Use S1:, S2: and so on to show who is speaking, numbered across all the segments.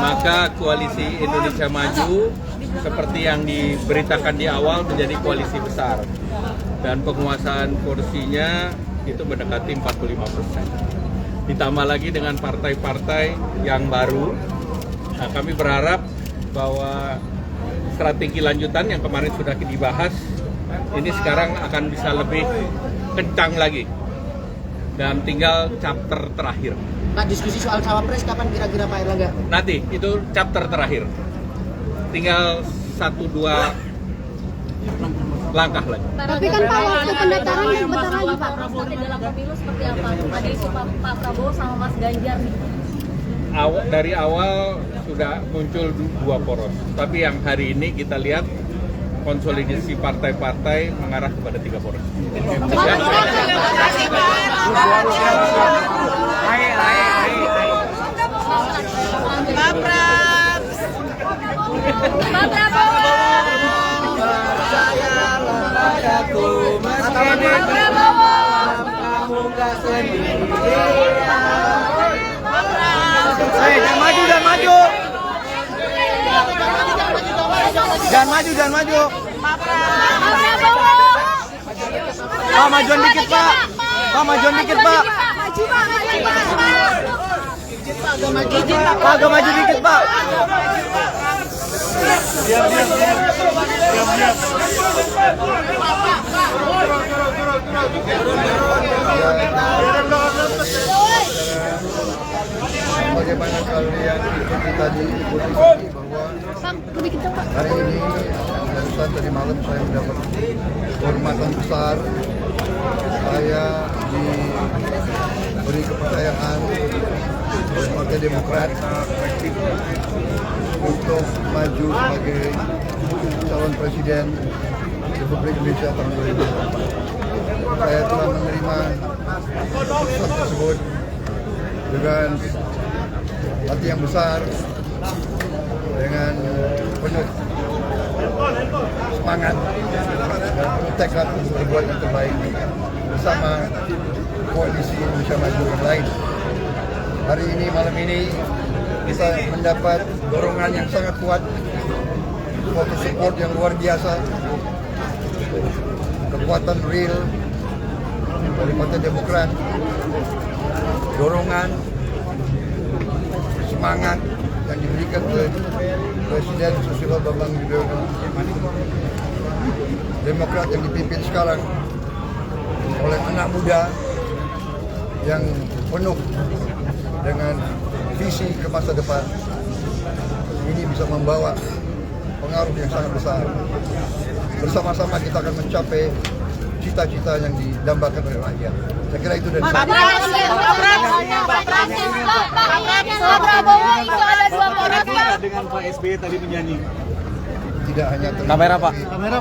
S1: maka koalisi Indonesia Maju seperti yang diberitakan di awal menjadi koalisi besar dan penguasaan kursinya itu mendekati 45%. Ditambah lagi dengan partai-partai yang baru. Nah, kami berharap bahwa strategi lanjutan yang kemarin sudah dibahas ini sekarang akan bisa lebih kencang lagi dan tinggal chapter terakhir.
S2: Pak, diskusi soal cawapres kapan kira-kira Pak Erlangga?
S1: Nanti itu chapter terakhir, tinggal 1-2 langkah lagi.
S3: Tapi kan Pak, waktu pendaftaran sebentar lagi Pak.
S4: Nanti dalam pemilu seperti apa? Ada isu Pak Prabowo sama Mas Ganjar nih.
S1: Dari awal sudah muncul 2 poros, tapi yang hari ini kita lihat konsolidasi partai-partai mengarah kepada 3 poros.
S4: Pak Prabowo.
S2: Jangan maju. Jangan maju. Pak, majuan dikit, Pak. Pak, majuan dikit, Pak. Pak, agak maju dikit, Pak.
S5: Bagaimana kalian ikuti tadi bahwa hari ini barusan tadi malam saya mendapat kehormatan besar. Saya diberi kepercayaan oleh Partai Demokrat untuk maju sebagai calon presiden Republik Indonesia tahun 2024. Saya telah menerima keputusan tersebut dengan hati yang besar, dengan penuh semangat dan penuh tekad untuk berbuat yang terbaik bersama koalisi Indonesia Maju yang lain. Hari ini, malam ini, kita mendapat dorongan yang sangat kuat, support yang luar biasa, kekuatan real dari Partai Demokrat, dorongan, semangat yang diberikan oleh Presiden Susilo Bambang Yudhoyono. Demokrat yang dipimpin sekarang oleh anak muda yang penuh dengan visi ke masa depan, ini bisa membawa pengaruh yang sangat besar. Bersama-sama kita akan mencapai cita-cita yang didambakan oleh rakyat. Saya kira itu dari saya.
S4: Pak Prabowo itu ada 2 poros Pak.
S6: Dengan Pak SBY tadi menyanyi.
S5: Tidak hanya
S2: Kamera, Pak.
S6: Kamera.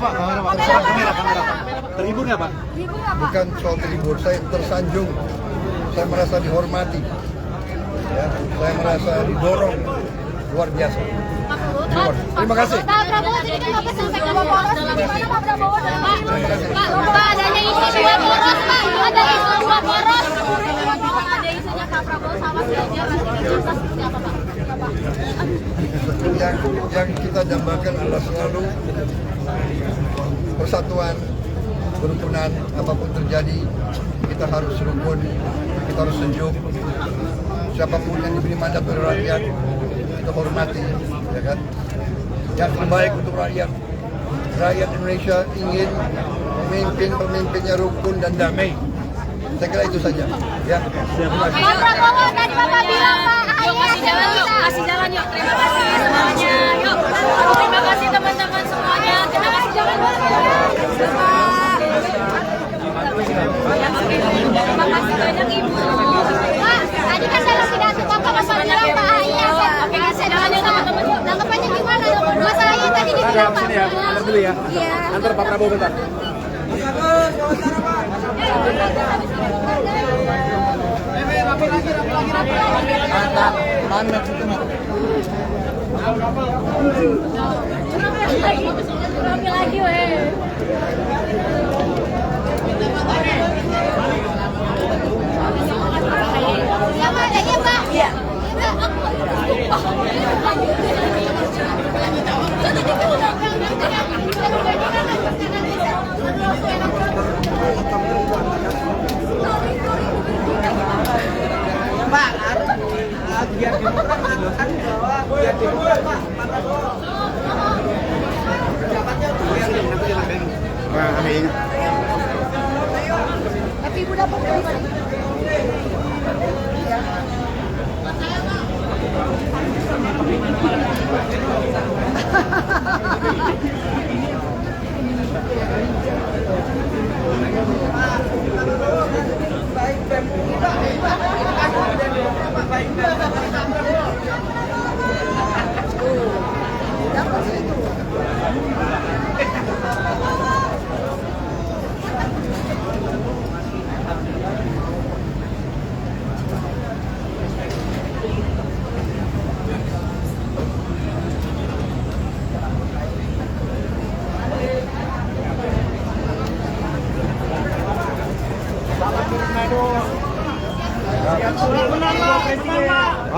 S6: Terhibur nggak Pak?
S5: bukan soal terhibur, saya tersanjung, saya merasa dihormati, ya, saya merasa didorong luar biasa. Terima kasih.
S3: Pak Prabowo tadi kan Bapak sampai ke poros, gimana Pak Prabowo dalam Pak, adanya isu 2 poros Pak, ada isu 2 poros.
S4: Ada isunya Pak Prabowo sama Mas Ganjar nanti seperti apa Pak?
S5: Yang kita dambakan adalah selalu persatuan, kerukunan. Apapun terjadi, kita harus rukun, kita harus sejuk. Siapapun yang diberi mandat oleh rakyat, kita hormati, ya kan? Yang terbaik untuk rakyat. Rakyat Indonesia ingin pemimpinnya rukun dan damai. Saya kira itu saja. Ya. Terima kasih.
S3: Pak Prabowo tadi Bapak bilang Pak,
S4: Yuk kasih jalan yuk, kasih jalan yuk. Terima kasih semuanya. Yuk. Terima kasih teman-teman semuanya. Kita kasih jalan yuk. Terima kasih banyak Ibu.
S3: Pak, tadi kan dalam pidato Bapak bilang Pak, iya
S4: Oke, kasih jalan yuk teman-teman yuk.
S3: tanggapannya gimana? Masalahnya tadi dibilang Pak.
S6: Antar dulu ya.
S3: Iya.
S6: Antar Pak Prabowo bentar.
S4: Rapi lagi weh.
S3: Ya Pak, jadi Pak. Iya.
S2: Pak, biar Demokrat mengatakan bahwa biar Demokrat Pak, pendapatnya biar Demokrat.
S6: Nah, amin.
S3: Tapi ibu dapat dari mana?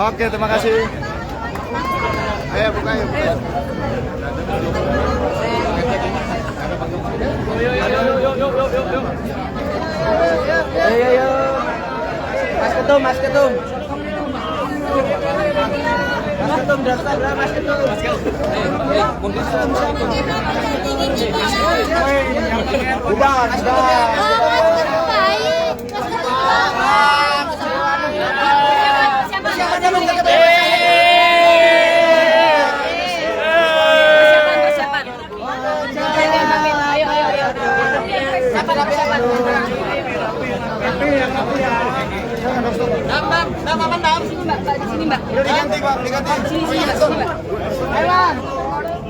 S6: Oke, terima kasih. Ayo buka, ayo.
S2: Ayo. Mas Ketum. Mas Ketum, daftar berapa Mas Ketum? Udah.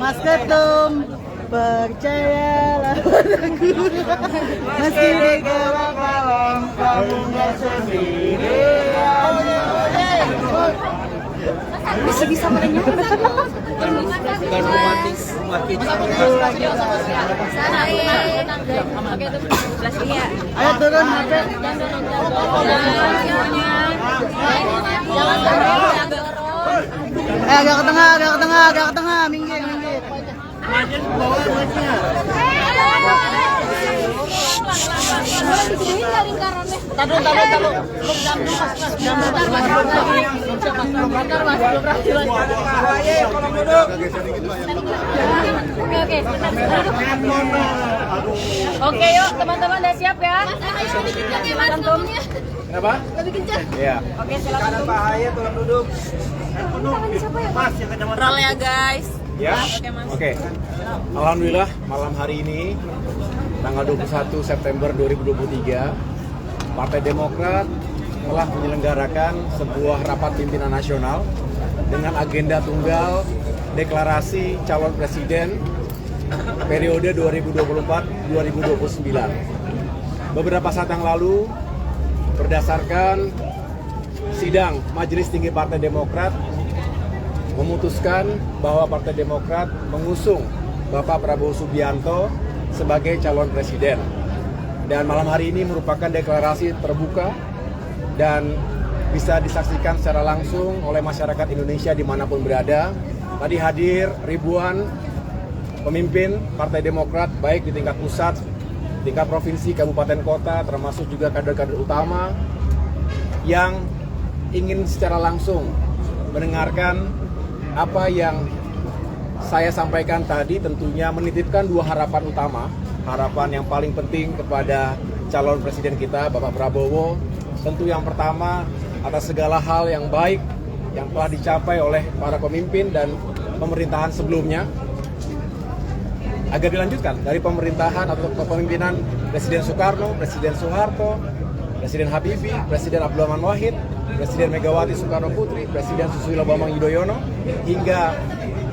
S7: Mas Ketum, percayalah padaku, meski di gelap malam kamu nggak sendirian.
S3: Bisa menyanyi.
S2: Bukan romantis, makin
S7: Ayo turun, Mas. Agak ke tengah, minggir.
S4: Oke, yuk teman-teman udah siap ya?
S6: Kenapa?
S3: Lebih kencang.
S6: Iya.
S4: Oke, silakan.
S2: bahaya tolong duduk.
S4: Roll ya guys.
S6: Ya.
S4: Oke, Mas.
S6: Oke. Alhamdulillah malam hari ini tanggal 21 September 2023 Partai Demokrat telah menyelenggarakan sebuah rapat pimpinan nasional dengan agenda tunggal deklarasi calon presiden periode 2024-2029. Beberapa saat yang lalu berdasarkan sidang Majelis Tinggi Partai Demokrat memutuskan bahwa Partai Demokrat mengusung Bapak Prabowo Subianto sebagai calon presiden. Dan malam hari ini merupakan deklarasi terbuka dan bisa disaksikan secara langsung oleh masyarakat Indonesia dimanapun berada. Tadi hadir ribuan pemimpin Partai Demokrat baik di tingkat pusat, tingkat provinsi, kabupaten, kota, termasuk juga kader-kader utama yang ingin secara langsung mendengarkan apa yang saya sampaikan tadi, tentunya menitipkan dua harapan utama. Harapan yang paling penting kepada calon presiden kita, Bapak Prabowo. Tentu yang pertama, atas segala hal yang baik yang telah dicapai oleh para pemimpin dan pemerintahan sebelumnya, agar dilanjutkan dari pemerintahan atau kepemimpinan Presiden Soekarno, Presiden Soeharto, Presiden Habibie, Presiden Abdurrahman Wahid, Presiden Megawati Soekarno Putri, Presiden Susilo Bambang Yudhoyono, hingga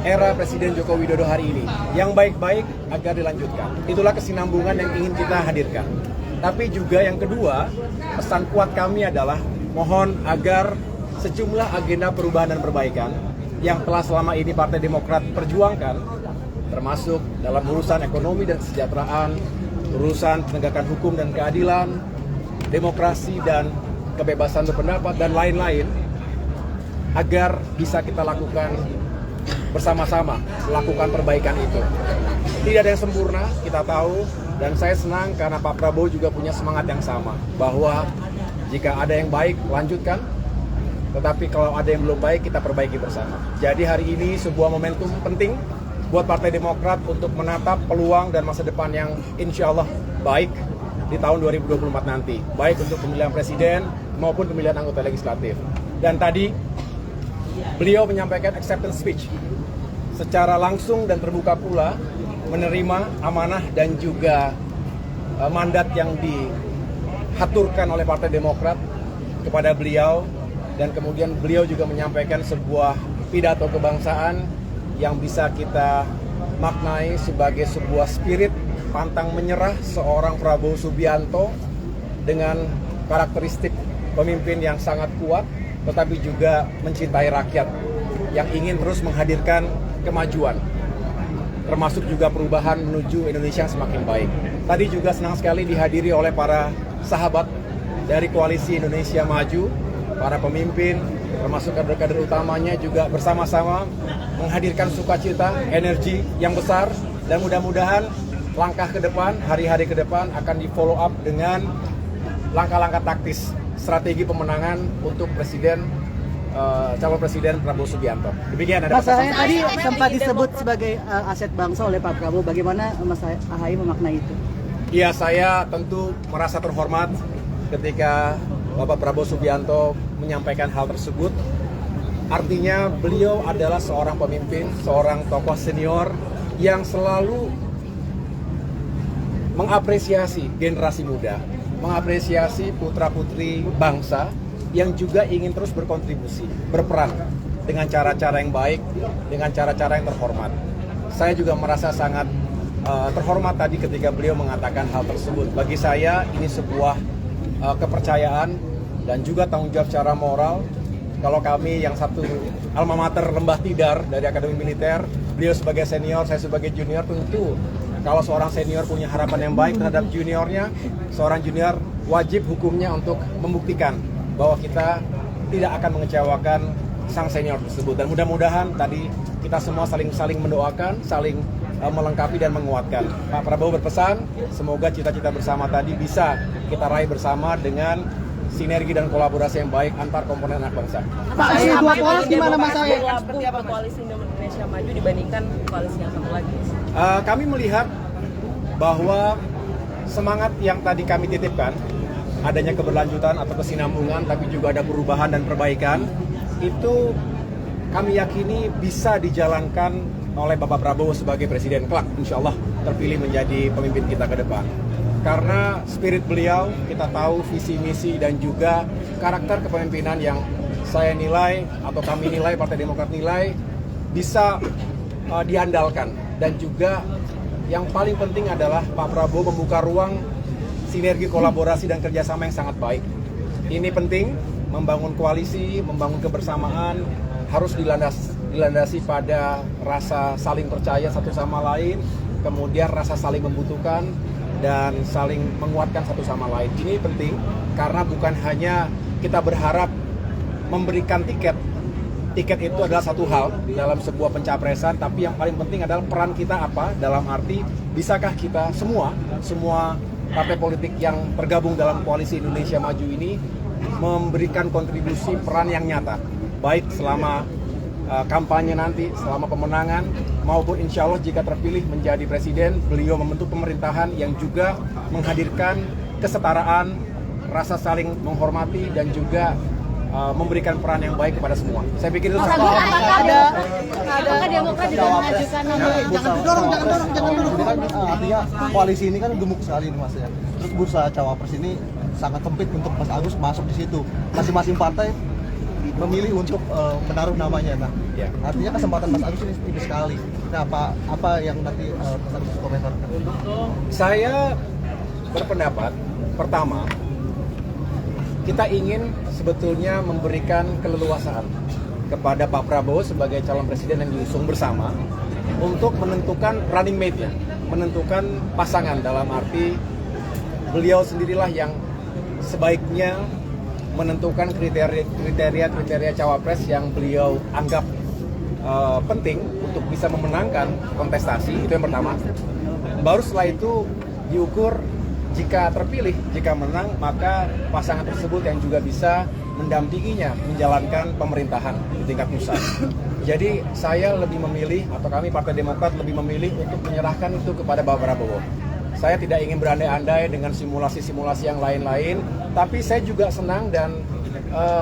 S6: era Presiden Joko Widodo hari ini. Yang baik-baik agar dilanjutkan. Itulah kesinambungan yang ingin kita hadirkan. Tapi juga yang kedua, pesan kuat kami adalah mohon agar sejumlah agenda perubahan dan perbaikan yang telah selama ini Partai Demokrat perjuangkan, termasuk dalam urusan ekonomi dan kesejahteraan, urusan penegakan hukum dan keadilan, demokrasi dan kebebasan berpendapat, dan lain-lain, agar bisa kita lakukan bersama-sama, lakukan perbaikan itu. Tidak ada yang sempurna, kita tahu, dan saya senang karena Pak Prabowo juga punya semangat yang sama, bahwa jika ada yang baik, lanjutkan, tetapi kalau ada yang belum baik, kita perbaiki bersama. Jadi hari ini sebuah momentum penting buat Partai Demokrat untuk menatap peluang dan masa depan yang insya Allah baik di tahun 2024 nanti, baik untuk pemilihan presiden maupun pemilihan anggota legislatif. Dan tadi beliau menyampaikan acceptance speech secara langsung dan terbuka pula, menerima amanah dan juga mandat yang dihaturkan oleh Partai Demokrat kepada beliau, dan kemudian beliau juga menyampaikan sebuah pidato kebangsaan yang bisa kita maknai sebagai sebuah spirit pantang menyerah seorang Prabowo Subianto dengan karakteristik pemimpin yang sangat kuat, tetapi juga mencintai rakyat yang ingin terus menghadirkan kemajuan, termasuk juga perubahan menuju Indonesia yang semakin baik. Tadi juga senang sekali dihadiri oleh para sahabat dari Koalisi Indonesia Maju, para pemimpin, termasuk kader-kader utamanya juga bersama-sama menghadirkan sukacita, energi yang besar, dan mudah-mudahan langkah ke depan, hari-hari ke depan akan di-follow up dengan langkah-langkah taktis, strategi pemenangan untuk calon presiden Prabowo Subianto. Demikian ada
S7: Mas Ahaye tadi sempat disebut sebagai aset bangsa oleh Pak Prabowo. Bagaimana Mas Ahaye memaknai itu?
S6: Ya, saya tentu merasa terhormat ketika Bapak Prabowo Subianto menyampaikan hal tersebut. Artinya beliau adalah seorang pemimpin, seorang tokoh senior yang selalu mengapresiasi generasi muda, mengapresiasi putra-putri bangsa yang juga ingin terus berkontribusi, berperan dengan cara-cara yang baik, dengan cara-cara yang terhormat. Saya juga merasa sangat terhormat tadi ketika beliau mengatakan hal tersebut. Bagi saya ini sebuah kepercayaan dan juga tanggung jawab secara moral. Kalau kami yang satu alma mater Lembah Tidar dari Akademi Militer, beliau sebagai senior, saya sebagai junior, tentu kalau seorang senior punya harapan yang baik terhadap juniornya, seorang junior wajib hukumnya untuk membuktikan bahwa kita tidak akan mengecewakan sang senior tersebut. Dan mudah-mudahan tadi kita semua saling mendoakan, saling melengkapi dan menguatkan. Pak Prabowo berpesan, semoga cita-cita bersama tadi bisa kita raih bersama dengan sinergi dan kolaborasi yang baik antar komponen anak bangsa.
S7: Pak, isi dua poros gimana Mas Ahaye?
S8: Seperti apa koalisi Indonesia Maju dibandingkan koalisi yang satu lagi?
S6: Kami melihat bahwa semangat yang tadi kami titipkan, adanya keberlanjutan atau kesinambungan, tapi juga ada perubahan dan perbaikan, itu kami yakini bisa dijalankan oleh Bapak Prabowo sebagai presiden kelak, insya Allah terpilih menjadi pemimpin kita ke depan. Karena spirit beliau, kita tahu visi misi dan juga karakter kepemimpinan yang saya nilai atau kami nilai, Partai Demokrat nilai bisa diandalkan. Dan juga yang paling penting adalah Pak Prabowo membuka ruang sinergi kolaborasi dan kerjasama yang sangat baik. Ini penting, membangun koalisi, membangun kebersamaan harus dilandasi pada rasa saling percaya satu sama lain, kemudian rasa saling membutuhkan dan saling menguatkan satu sama lain. Ini penting karena bukan hanya kita berharap memberikan tiket itu adalah satu hal dalam sebuah pencapresan, tapi yang paling penting adalah peran kita apa, dalam arti bisakah kita semua partai politik yang tergabung dalam Koalisi Indonesia Maju ini memberikan kontribusi peran yang nyata, baik selama kampanye nanti, selama pemenangan, maupun insya Allah jika terpilih menjadi presiden, beliau membentuk pemerintahan yang juga menghadirkan kesetaraan, rasa saling menghormati, dan juga memberikan peran yang baik kepada semua. Saya pikir itu
S3: Apakah Demokrat juga mengajukan nama?
S2: Jangan dorong. Artinya koalisi ini kan gemuk sekali nih Mas ya. Terus bursa cawapres ini sangat sempit untuk Mas Agus masuk di situ. Masing-masing partai memilih untuk menaruh namanya. Nah,
S6: ya.
S2: Artinya kesempatan Mas Agus ini tipis sekali. Nah, apa yang nanti Mas Agus komentarkan?
S6: Saya berpendapat, pertama, kita ingin sebetulnya memberikan keleluasaan kepada Pak Prabowo sebagai calon presiden yang diusung bersama untuk menentukan running mate-nya, menentukan pasangan, dalam arti beliau sendirilah yang sebaiknya menentukan kriteria cawapres yang beliau anggap penting untuk bisa memenangkan kontestasi, itu yang pertama. Baru setelah itu diukur jika terpilih, jika menang, maka pasangan tersebut yang juga bisa mendampinginya menjalankan pemerintahan di tingkat pusat. Jadi saya lebih memilih, atau kami Partai Demokrat lebih memilih untuk menyerahkan itu kepada Pak Prabowo. Saya tidak ingin berandai-andai dengan simulasi-simulasi yang lain-lain, tapi saya juga senang dan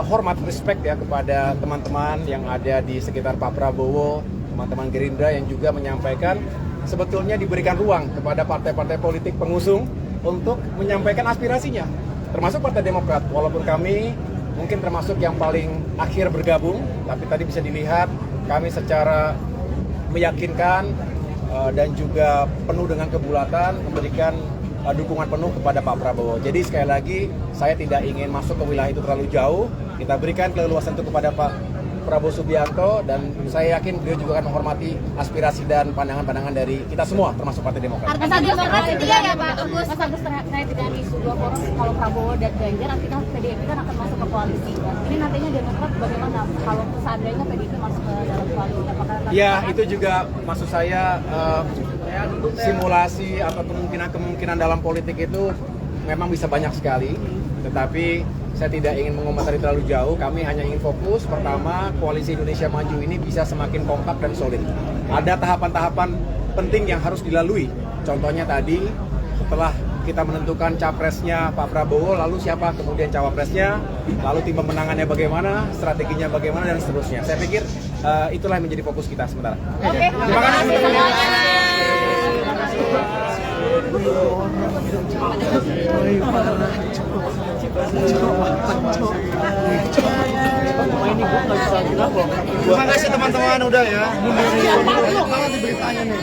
S6: hormat, respect ya kepada teman-teman yang ada di sekitar Pak Prabowo, teman-teman Gerindra yang juga menyampaikan sebetulnya diberikan ruang kepada partai-partai politik pengusung untuk menyampaikan aspirasinya, termasuk Partai Demokrat. Walaupun kami mungkin termasuk yang paling akhir bergabung, tapi tadi bisa dilihat kami secara meyakinkan dan juga penuh dengan kebulatan memberikan dukungan penuh kepada Pak Prabowo. Jadi sekali lagi saya tidak ingin masuk ke wilayah itu terlalu jauh. Kita berikan keleluasan itu kepada Pak Prabowo Subianto dan saya yakin beliau juga akan menghormati aspirasi dan pandangan-pandangan dari kita semua termasuk Partai Demokrat.
S3: Mas Agus tidak ya Pak? Mas Agus terkait dengan isu dua poros kalau Prabowo dan Ganjar nanti PDIP kan akan masuk ke koalisi. Ini nantinya Demokrat bagaimana kalau seandainya PDIP masuk ke dalam koalisi? Apakah
S6: ya itu juga maksud saya simulasi atau kemungkinan dalam politik itu memang bisa banyak sekali, tetapi saya tidak ingin mengomentari terlalu jauh. Kami hanya ingin fokus, pertama, Koalisi Indonesia Maju ini bisa semakin kompak dan solid. Ada tahapan-tahapan penting yang harus dilalui. Contohnya tadi, setelah kita menentukan capresnya Pak Prabowo, lalu siapa kemudian cawapresnya, lalu tim pemenangannya bagaimana, strateginya bagaimana, dan seterusnya. Saya pikir itulah yang menjadi fokus kita sementara.
S3: Oke, terima kasih semuanya.
S2: Terima kasih teman-teman udah ya. Ini beritanya nih.